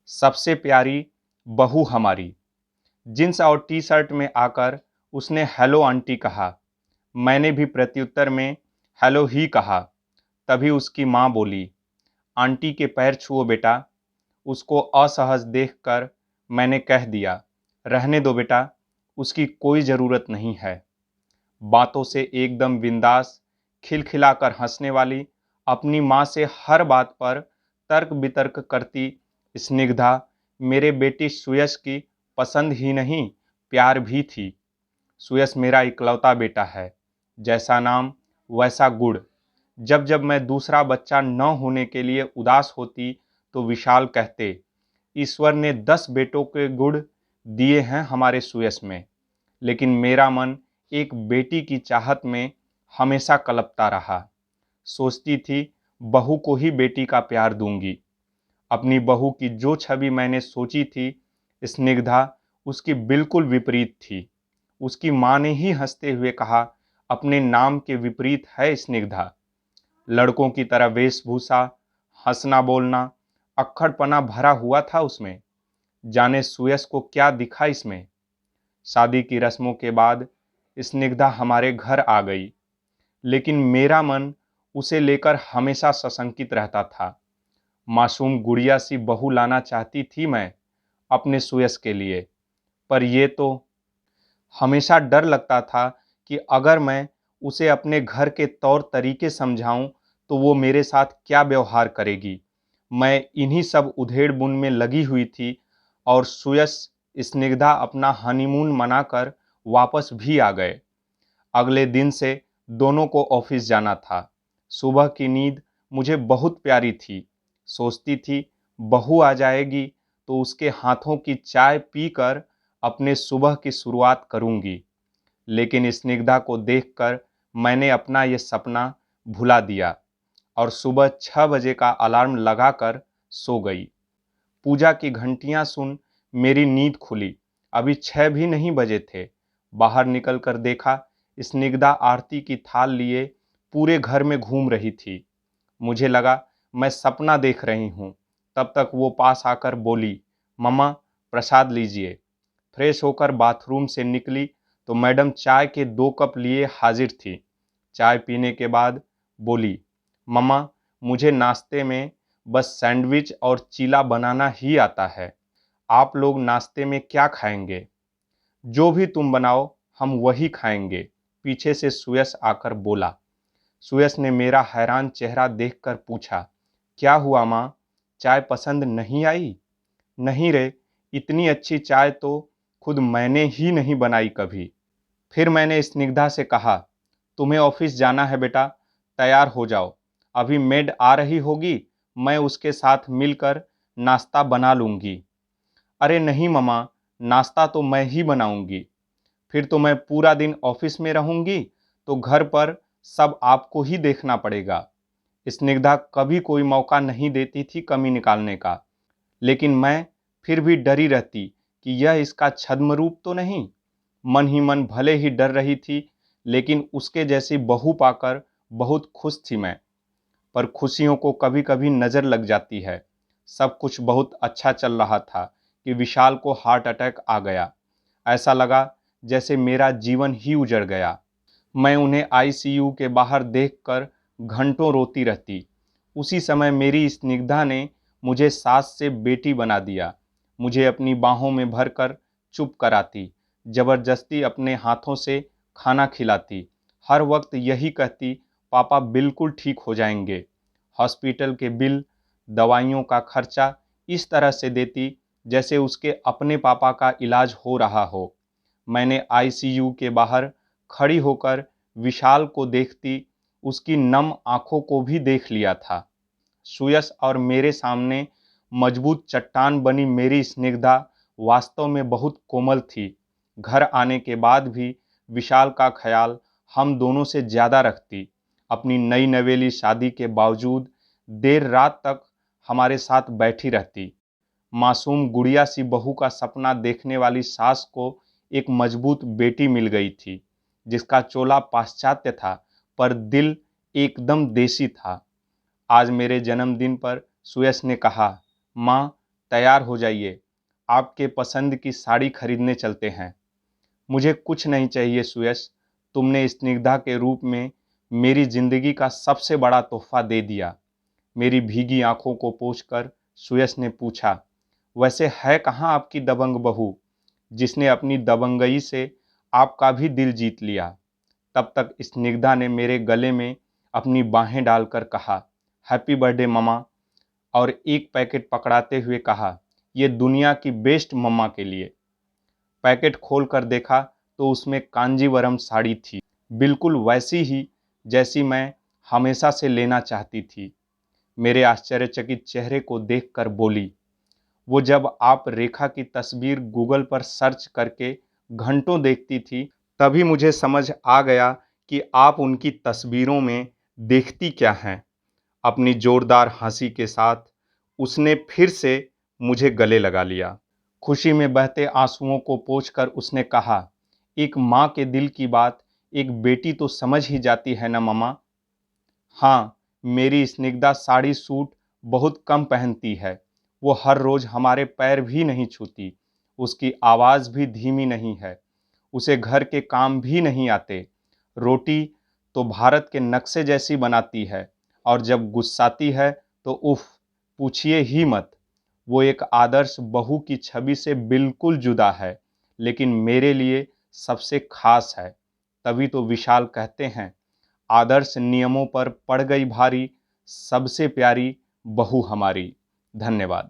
सबसे प्यारी बहू हमारी। जींस और टी शर्ट में आकर उसने हेलो आंटी कहा। मैंने भी प्रत्युत्तर में हेलो ही कहा। तभी उसकी माँ बोली, आंटी के पैर छुओ बेटा। उसको असहज देखकर मैंने कह दिया, रहने दो बेटा, उसकी कोई ज़रूरत नहीं है। बातों से एकदम बिंदास, खिलखिलाकर हंसने वाली, अपनी माँ से हर बात पर तर्क वितर्क करती स्निग्धा मेरे बेटी सुयश की पसंद ही नहीं, प्यार भी थी। सुयश मेरा इकलौता बेटा है, जैसा नाम वैसा गुण। जब जब मैं दूसरा बच्चा न होने के लिए उदास होती तो विशाल कहते, ईश्वर ने 10 बेटों के गुण दिए हैं हमारे सुयश में, लेकिन मेरा मन एक बेटी की चाहत में हमेशा कलपता रहा। सोचती थी बहू को ही बेटी का प्यार दूंगी। अपनी बहू की जो छवि मैंने सोची थी, स्निग्धा उसकी बिल्कुल विपरीत थी। उसकी माँ ने ही हंसते हुए कहा, अपने नाम के विपरीत है स्निग्धा। लड़कों की तरह वेशभूषा, हंसना बोलना, अक्खड़पना भरा हुआ था उसमें। जाने सुयश को क्या दिखा इसमें। शादी की रस्मों के बाद स्निग्धा हमारे घर आ गई, लेकिन मेरा मन उसे लेकर हमेशा सशंकित रहता था। मासूम गुड़िया सी बहू लाना चाहती थी मैं अपने सुयश के लिए, पर ये तो हमेशा डर लगता था कि अगर मैं उसे अपने घर के तौर तरीके समझाऊं तो वो मेरे साथ क्या व्यवहार करेगी। मैं इन्हीं सब उधेड़-बुन में लगी हुई थी और सुयश स्निग्धा अपना हनीमून मनाकर वापस भी आ गए। अगले दिन से दोनों को ऑफिस जाना था। सुबह की नींद मुझे बहुत प्यारी थी। सोचती थी बहू आ जाएगी तो उसके हाथों की चाय पीकर अपने सुबह की शुरुआत करूंगी। लेकिन स्निग्धा को देखकर मैंने अपना ये सपना भुला दिया और सुबह 6 बजे का अलार्म लगाकर सो गई। पूजा की घंटियां सुन मेरी नींद खुली। अभी 6 भी नहीं बजे थे। बाहर निकलकर देखा, स्निग्धा आरती की थाल लिए पूरे घर में घूम रही थी। मुझे लगा मैं सपना देख रही हूँ। तब तक वो पास आकर बोली, मम्मा प्रसाद लीजिए। फ्रेश होकर बाथरूम से निकली तो मैडम चाय के 2 कप लिए हाजिर थी। चाय पीने के बाद बोली, मम्मा मुझे नाश्ते में बस सैंडविच और चीला बनाना ही आता है। आप लोग नाश्ते में क्या खाएंगे? जो भी तुम बनाओ हम वही खाएंगे, पीछे से सुयश आकर बोला। सुयश ने मेरा हैरान चेहरा देखकर पूछा, क्या हुआ माँ, चाय पसंद नहीं आई? नहीं रे, इतनी अच्छी चाय तो खुद मैंने ही नहीं बनाई कभी। फिर मैंने स्निग्धा से कहा, तुम्हें ऑफिस जाना है बेटा, तैयार हो जाओ। अभी मेड आ रही होगी, मैं उसके साथ मिलकर नाश्ता बना लूँगी। अरे नहीं मम्मा, नाश्ता तो मैं ही बनाऊँगी। फिर तो मैं पूरा दिन ऑफिस में रहूँगी, तो घर पर सब आपको ही देखना पड़ेगा। स्निग्धा कभी कोई मौका नहीं देती थी कमी निकालने का, लेकिन मैं फिर भी डरी रहती कि यह इसका छद्म रूप तो नहीं। मन ही मन भले ही डर रही थी, लेकिन उसके जैसी बहू पाकर बहुत खुश थी मैं। पर खुशियों को कभी कभी नज़र लग जाती है। सब कुछ बहुत अच्छा चल रहा था कि विशाल को हार्ट अटैक आ गया। ऐसा लगा जैसे मेरा जीवन ही उजड़ गया। मैं उन्हें आईसीयू के बाहर देखकर घंटों रोती रहती। उसी समय मेरी स्निग्धा ने मुझे सास से बेटी बना दिया। मुझे अपनी बाहों में भरकर चुप कराती, जबरदस्ती अपने हाथों से खाना खिलाती, हर वक्त यही कहती, पापा बिल्कुल ठीक हो जाएंगे। हॉस्पिटल के बिल, दवाइयों का खर्चा इस तरह से देती जैसे उसके अपने पापा का इलाज हो रहा हो। मैंने आईसीयू के बाहर खड़ी होकर विशाल को देखती, उसकी नम आंखों को भी देख लिया था। सुयश और मेरे सामने मजबूत चट्टान बनी मेरी स्निग्धा वास्तव में बहुत कोमल थी। घर आने के बाद भी विशाल का ख्याल हम दोनों से ज़्यादा रखती। अपनी नई नवेली शादी के बावजूद देर रात तक हमारे साथ बैठी रहती। मासूम गुड़िया सी बहू का सपना देखने वाली सास को एक मजबूत बेटी मिल गई थी, जिसका चोला पाश्चात्य था पर दिल एकदम देसी था। आज मेरे जन्मदिन पर सुयश ने कहा, माँ तैयार हो जाइए, आपके पसंद की साड़ी खरीदने चलते हैं। मुझे कुछ नहीं चाहिए सुयश, तुमने स्निग्धा के रूप में मेरी जिंदगी का सबसे बड़ा तोहफा दे दिया। मेरी भीगी आंखों को पोंछकर सुयश ने पूछा, वैसे है कहाँ आपकी दबंग बहू, जिसने अपनी दबंगई से आपका भी दिल जीत लिया। तब तक स्निग्धा ने मेरे गले में अपनी बाहें डालकर कहा, हैप्पी बर्थडे ममा, और एक पैकेट पकड़ाते हुए कहा, ये दुनिया की बेस्ट मम्मा के लिए। पैकेट खोलकर देखा तो उसमें कांजीवरम साड़ी थी, बिल्कुल वैसी ही जैसी मैं हमेशा से लेना चाहती थी। मेरे आश्चर्यचकित चेहरे को देखकर बोली, वो जब आप रेखा की तस्वीर गूगल पर सर्च करके घंटों देखती थी, तभी मुझे समझ आ गया कि आप उनकी तस्वीरों में देखती क्या हैं। अपनी जोरदार हंसी के साथ उसने फिर से मुझे गले लगा लिया। खुशी में बहते आंसुओं को पोंछकर उसने कहा, एक माँ के दिल की बात एक बेटी तो समझ ही जाती है ना मम्मा। हाँ, मेरी स्निग्धा साड़ी सूट बहुत कम पहनती है। वो हर रोज हमारे पैर भी नहीं छूती। उसकी आवाज़ भी धीमी नहीं है। उसे घर के काम भी नहीं आते। रोटी तो भारत के नक्शे जैसी बनाती है, और जब गुस्साती है तो उफ, पूछिए ही मत। वो एक आदर्श बहू की छवि से बिल्कुल जुदा है, लेकिन मेरे लिए सबसे खास है। तभी तो विशाल कहते हैं, आदर्श नियमों पर पड़ गई भारी, सबसे प्यारी बहू हमारी। धन्यवाद।